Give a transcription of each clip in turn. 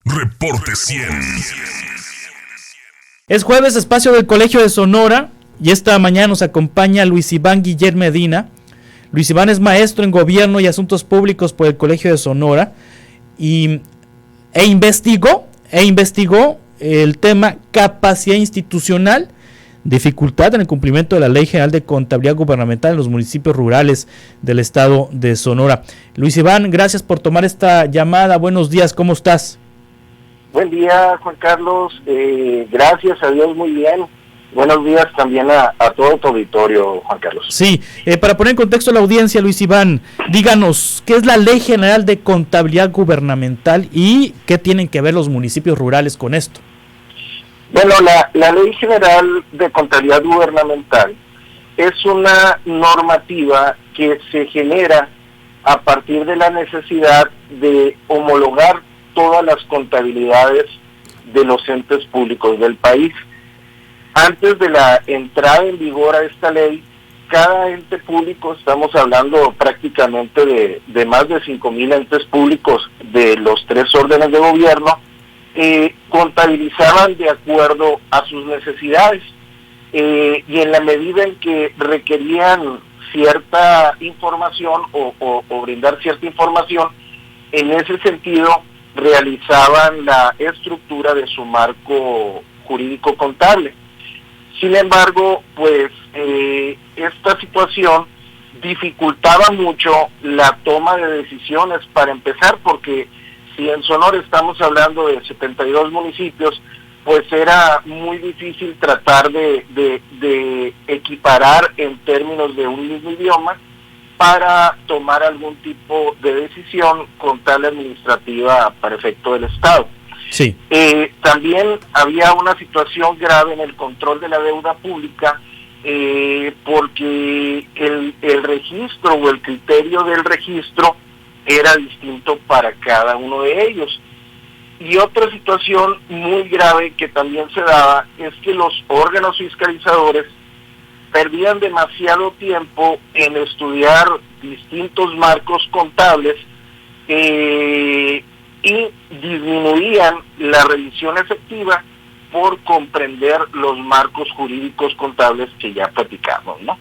Reporte 100. Es jueves, espacio del Colegio de Sonora, y esta mañana nos acompaña Luis Iván Guiller Medina. Luis Iván es maestro en Gobierno y Asuntos Públicos por el Colegio de Sonora e investigó el tema capacidad institucional, dificultad en el cumplimiento de la Ley General de Contabilidad Gubernamental en los municipios rurales del estado de Sonora. Luis Iván, gracias por tomar esta llamada. Buenos días, ¿cómo estás? Buen día, Juan Carlos. Gracias a Dios, muy bien. Buenos días también a todo tu auditorio, Juan Carlos. Sí, para poner en contexto a la audiencia, Luis Iván, díganos, ¿qué es la Ley General de Contabilidad Gubernamental y qué tienen que ver los municipios rurales con esto? Bueno, la Ley General de Contabilidad Gubernamental es una normativa que se genera a partir de la necesidad de homologar todas las contabilidades de los entes públicos del país. Antes de la entrada en vigor a esta ley, cada ente público, estamos hablando prácticamente de más de 5,000 entes públicos de los 3 órdenes de gobierno, contabilizaban de acuerdo a sus necesidades, y en la medida en que requerían cierta información o brindar cierta información, en ese sentido realizaban la estructura de su marco jurídico contable. Sin embargo, pues esta situación dificultaba mucho la toma de decisiones, para empezar, porque si en Sonora estamos hablando de 72 municipios, pues era muy difícil tratar de equiparar en términos de un mismo idioma para tomar algún tipo de decisión contable administrativa para efecto del Estado. Sí. También había una situación grave en el control de la deuda pública, porque el registro o el criterio del registro era distinto para cada uno de ellos. Y otra situación muy grave que también se daba es que los órganos fiscalizadores perdían demasiado tiempo en estudiar distintos marcos contables, y disminuían la revisión efectiva por comprender los marcos jurídicos contables que ya platicamos, ¿no?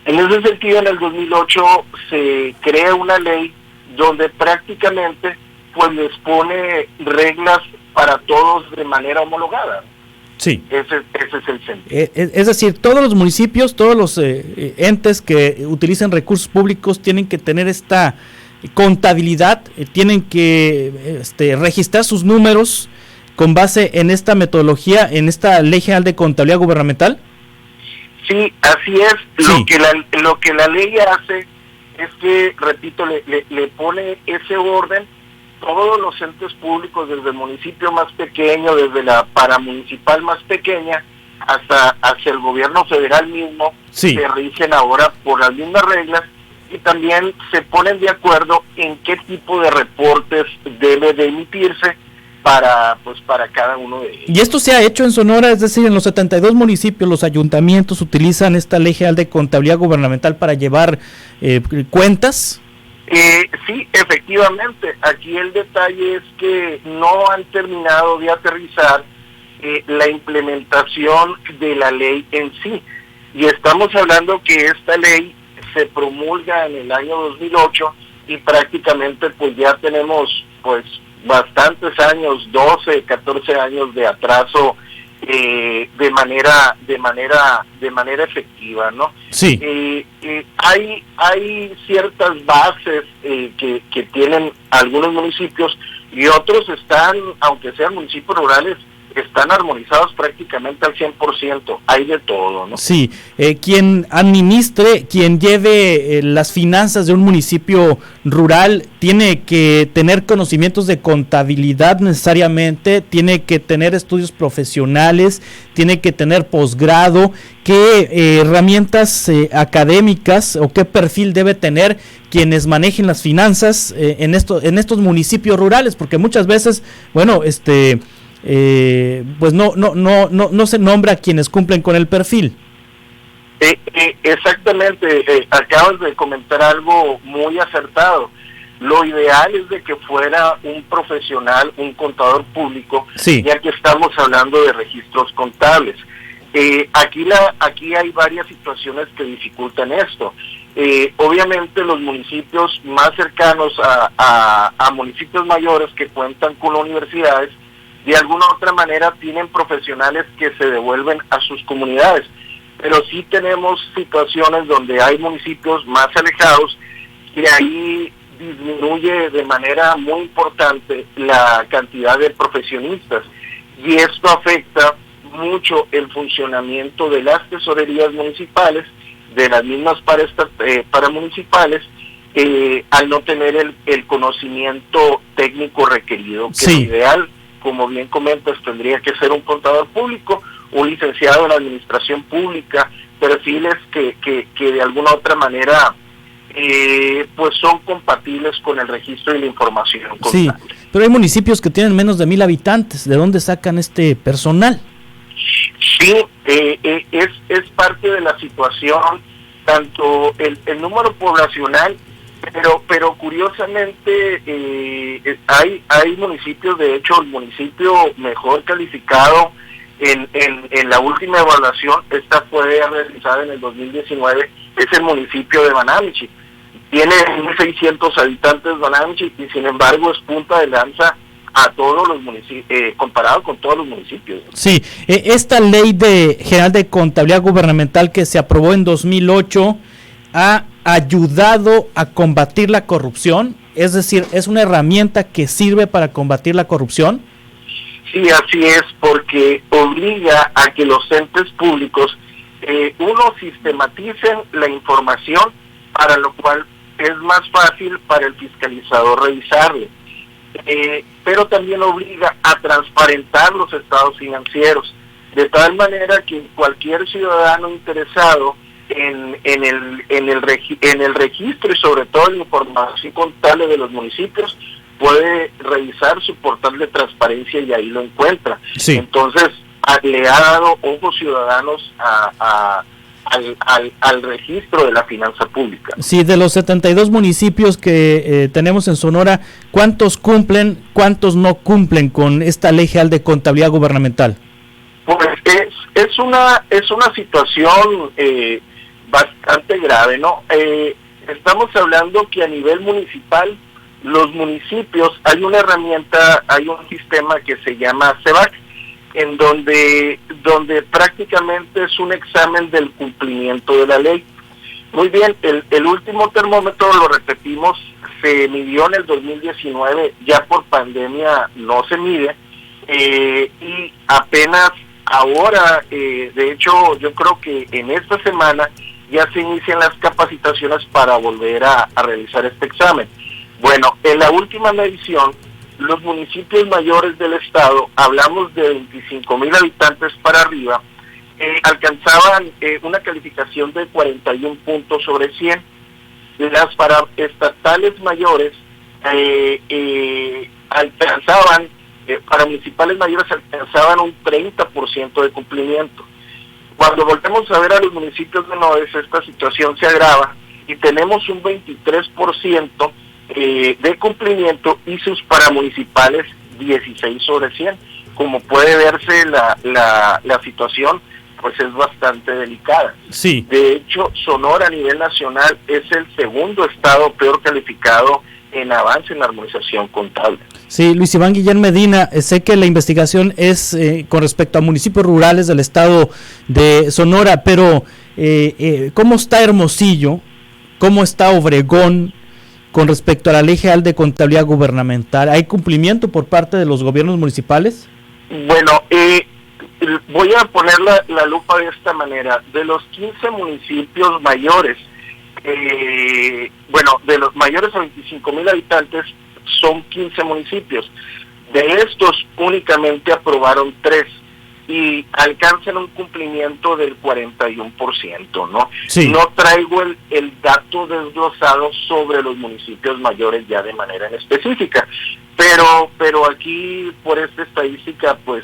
En ese sentido, en el 2008 se crea una ley donde prácticamente pues les pone reglas para todos de manera homologada. Sí. Ese es el sentido. Es decir, todos los municipios, todos los entes que utilizan recursos públicos tienen que tener esta contabilidad, tienen que registrar sus números con base en esta metodología, en esta Ley General de Contabilidad Gubernamental. Sí, así es. Sí. Lo que la ley hace es que, repito, le pone ese orden. Todos los entes públicos, desde el municipio más pequeño, desde la paramunicipal más pequeña, hacia el gobierno federal mismo, sí, se rigen ahora por las mismas reglas, y también se ponen de acuerdo en qué tipo de reportes debe de emitirse para cada uno de ellos. Y esto se ha hecho en Sonora, es decir, en los 72 municipios los ayuntamientos utilizan esta Ley General de Contabilidad Gubernamental para llevar cuentas. Sí, efectivamente. Aquí el detalle es que no han terminado de aterrizar la implementación de la ley en sí. Y estamos hablando que esta ley se promulga en el año 2008 y prácticamente pues ya tenemos pues bastantes años, 12, 14 años de atraso de manera efectiva, ¿no? Sí. Hay ciertas bases que tienen algunos municipios, y otros están, aunque sean municipios rurales, están armonizados prácticamente al 100%, hay de todo, ¿no? Sí, quien administre, quien lleve las finanzas de un municipio rural, tiene que tener conocimientos de contabilidad necesariamente, tiene que tener estudios profesionales, tiene que tener posgrado. ¿Qué herramientas académicas o qué perfil debe tener quienes manejen las finanzas en estos municipios rurales? Porque muchas veces, bueno, pues no se nombra a quienes cumplen con el perfil. Exactamente, acabas de comentar algo muy acertado. Lo ideal es de que fuera un profesional, un contador público, sí, ya que estamos hablando de registros contables. Aquí hay varias situaciones que dificultan esto. Obviamente los municipios más cercanos a municipios mayores que cuentan con universidades, de alguna u otra manera tienen profesionales que se devuelven a sus comunidades, pero sí tenemos situaciones donde hay municipios más alejados que ahí disminuye de manera muy importante la cantidad de profesionistas, y esto afecta mucho el funcionamiento de las tesorerías municipales, de las mismas paramunicipales, al no tener el conocimiento técnico requerido, que sí, lo ideal, como bien comentas, tendría que ser un contador público, un licenciado en administración pública, perfiles que de alguna otra manera pues son compatibles con el registro y la información contable. Sí, pero hay municipios que tienen menos de 1,000 habitantes. ¿De dónde sacan este personal? Sí, es parte de la situación, tanto el número poblacional, pero curiosamente hay municipios, de hecho el municipio mejor calificado en la última evaluación, esta fue realizada en el 2019, es el municipio de Banamichi. Tiene 1,600 habitantes Banamichi y sin embargo es punta de lanza a todos los municipios, comparado con todos los municipios. Sí, esta ley general de contabilidad gubernamental que se aprobó en 2008 ha ayudado a combatir la corrupción, es decir, es una herramienta que sirve para combatir la corrupción. Sí, así es, porque obliga a que los entes públicos sistematicen la información, para lo cual es más fácil para el fiscalizador revisarlo. Pero también obliga a transparentar los estados financieros, de tal manera que cualquier ciudadano interesado en el registro y sobre todo en la información contable de los municipios puede revisar su portal de transparencia y ahí lo encuentra. Sí. Entonces le ha dado ojos ciudadanos al registro de la finanza pública. Sí, de los 72 municipios que tenemos en Sonora, ¿cuántos cumplen, cuántos no cumplen con esta ley general de contabilidad gubernamental? Pues es una situación bastante grave, ¿no? Estamos hablando que a nivel municipal, los municipios, hay una herramienta, hay un sistema que se llama CEBAC, en donde prácticamente es un examen del cumplimiento de la ley. Muy bien, el último termómetro, lo repetimos, se midió en el 2019, ya por pandemia no se mide, y apenas ahora, de hecho yo creo que en esta semana ya se inician las capacitaciones para volver a realizar este examen. Bueno, en la última medición, los municipios mayores del estado, hablamos de 25,000 habitantes para arriba, alcanzaban una calificación de 41 puntos sobre 100. Las paraestatales mayores alcanzaban, para municipales mayores alcanzaban un 30% de cumplimiento. Cuando volvemos a ver a los municipios menores, esta situación se agrava y tenemos un 23% de cumplimiento y sus paramunicipales 16 sobre 100. Como puede verse, la situación pues es bastante delicada. Sí. De hecho, Sonora a nivel nacional es el segundo estado peor calificado en avance en la armonización contable. Sí, Luis Iván Guillén Medina, sé que la investigación es con respecto a municipios rurales del estado de Sonora, pero ¿cómo está Hermosillo? ¿Cómo está Obregón con respecto a la Ley General de Contabilidad Gubernamental? ¿Hay cumplimiento por parte de los gobiernos municipales? Bueno, voy a poner la lupa de esta manera. De los 15 municipios mayores, de los mayores a 25,000 habitantes, son 15 municipios. De estos únicamente aprobaron 3 y alcanzan un cumplimiento del 41%, ¿no? Sí. No traigo el dato desglosado sobre los municipios mayores ya de manera en específica, pero aquí por esta estadística pues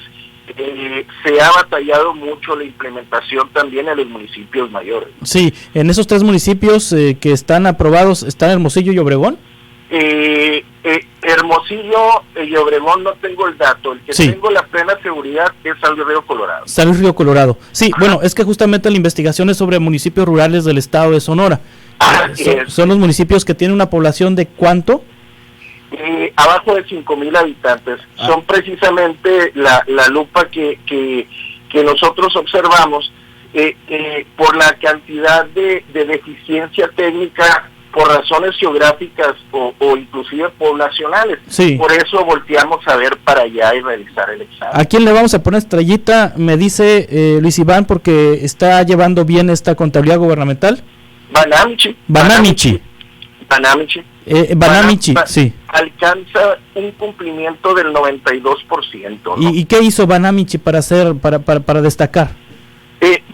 se ha batallado mucho la implementación también en los municipios mayores. Sí, en esos 3 municipios que están aprobados, ¿están Hermosillo y Obregón? Hermosillo y Obregón no tengo el dato, el que tengo la plena seguridad es San Luis Río Colorado. San Luis Río Colorado, sí. Ajá. Bueno, es que justamente la investigación es sobre municipios rurales del estado de Sonora. Son los municipios que tienen una población de ¿cuánto? Abajo de 5,000 habitantes. Son precisamente la lupa que nosotros observamos por la cantidad de deficiencia técnica por razones geográficas o inclusive poblacionales. Sí. Por eso volteamos a ver para allá y realizar el examen. ¿A quién le vamos a poner estrellita? Me dice Luis Iván, porque está llevando bien esta contabilidad gubernamental. Banamichi. Sí. Alcanza un cumplimiento del 92%, ¿no? ¿Y qué hizo Banamichi para destacar?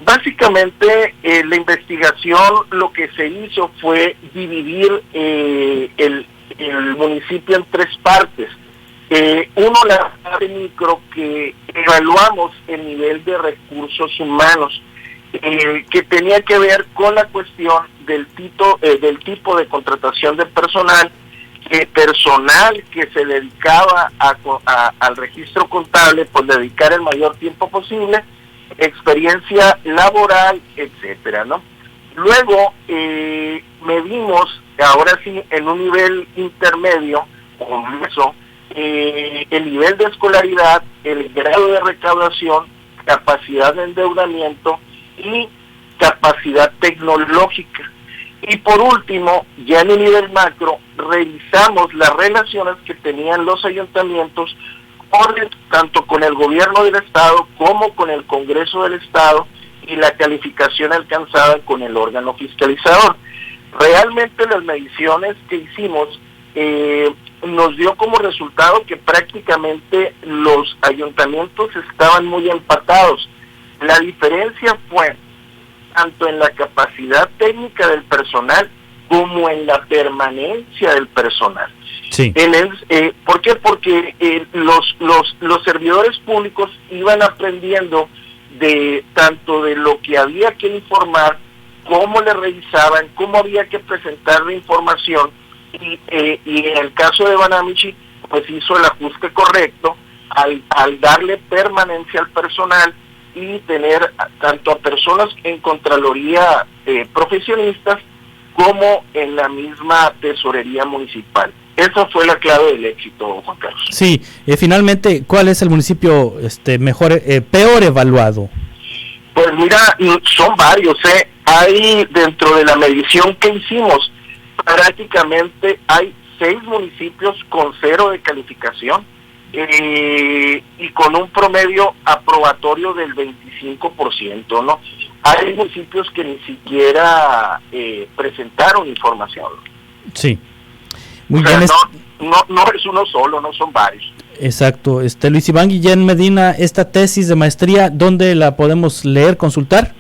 Básicamente la investigación lo que se hizo fue dividir el municipio en 3 partes. Uno, la parte micro, que evaluamos el nivel de recursos humanos, que tenía que ver con la cuestión del tipo de contratación de personal que se dedicaba al registro contable, pues dedicar el mayor tiempo posible, experiencia laboral, etcétera, ¿no? Luego medimos, ahora sí, en un nivel intermedio, con eso, el nivel de escolaridad, el grado de recaudación, capacidad de endeudamiento y capacidad tecnológica. Y por último, ya en un nivel macro, revisamos las relaciones que tenían los ayuntamientos tanto con el gobierno del estado como con el Congreso del estado y la calificación alcanzada con el órgano fiscalizador. Realmente las mediciones que hicimos nos dio como resultado que prácticamente los ayuntamientos estaban muy empatados. La diferencia fue tanto en la capacidad técnica del personal como en la permanencia del personal. Sí. ¿Por qué? Porque los servidores públicos iban aprendiendo tanto de lo que había que informar, cómo le revisaban, cómo había que presentar la información, y en el caso de Banamichi, pues hizo el ajuste correcto al darle permanencia al personal y tener tanto a personas en Contraloría profesionistas como en la misma tesorería municipal. Esa fue la clave del éxito, Juan Carlos. Sí, finalmente, ¿cuál es el municipio peor evaluado? Pues mira, son varios, Hay, dentro de la medición que hicimos, prácticamente hay 6 municipios con 0 de calificación y con un promedio aprobatorio del 25%, ¿no? Hay municipios que ni siquiera presentaron información. Sí. Muy bien. No es uno solo, no son varios. Exacto. Luis Iván Guillén Medina, esta tesis de maestría, ¿dónde la podemos leer, consultar?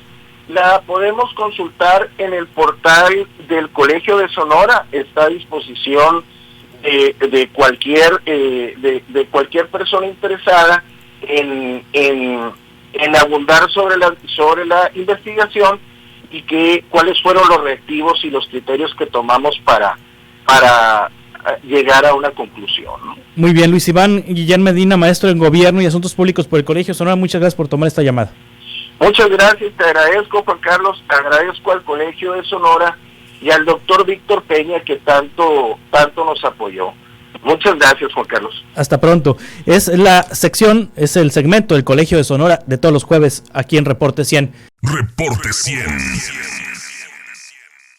La podemos consultar en el portal del Colegio de Sonora. Está a disposición de cualquier persona interesada en abundar sobre la investigación y cuáles fueron los reactivos y los criterios que tomamos para llegar a una conclusión, ¿no? Muy bien, Luis Iván Guillén Medina, maestro en Gobierno y Asuntos Públicos por el Colegio de Sonora, muchas gracias por tomar esta llamada. Muchas gracias, te agradezco, Juan Carlos, agradezco al Colegio de Sonora y al doctor Víctor Peña, que tanto nos apoyó. Muchas gracias, Juan Carlos. Hasta pronto. Es el segmento del Colegio de Sonora de todos los jueves aquí en Reporte 100. Reporte 100.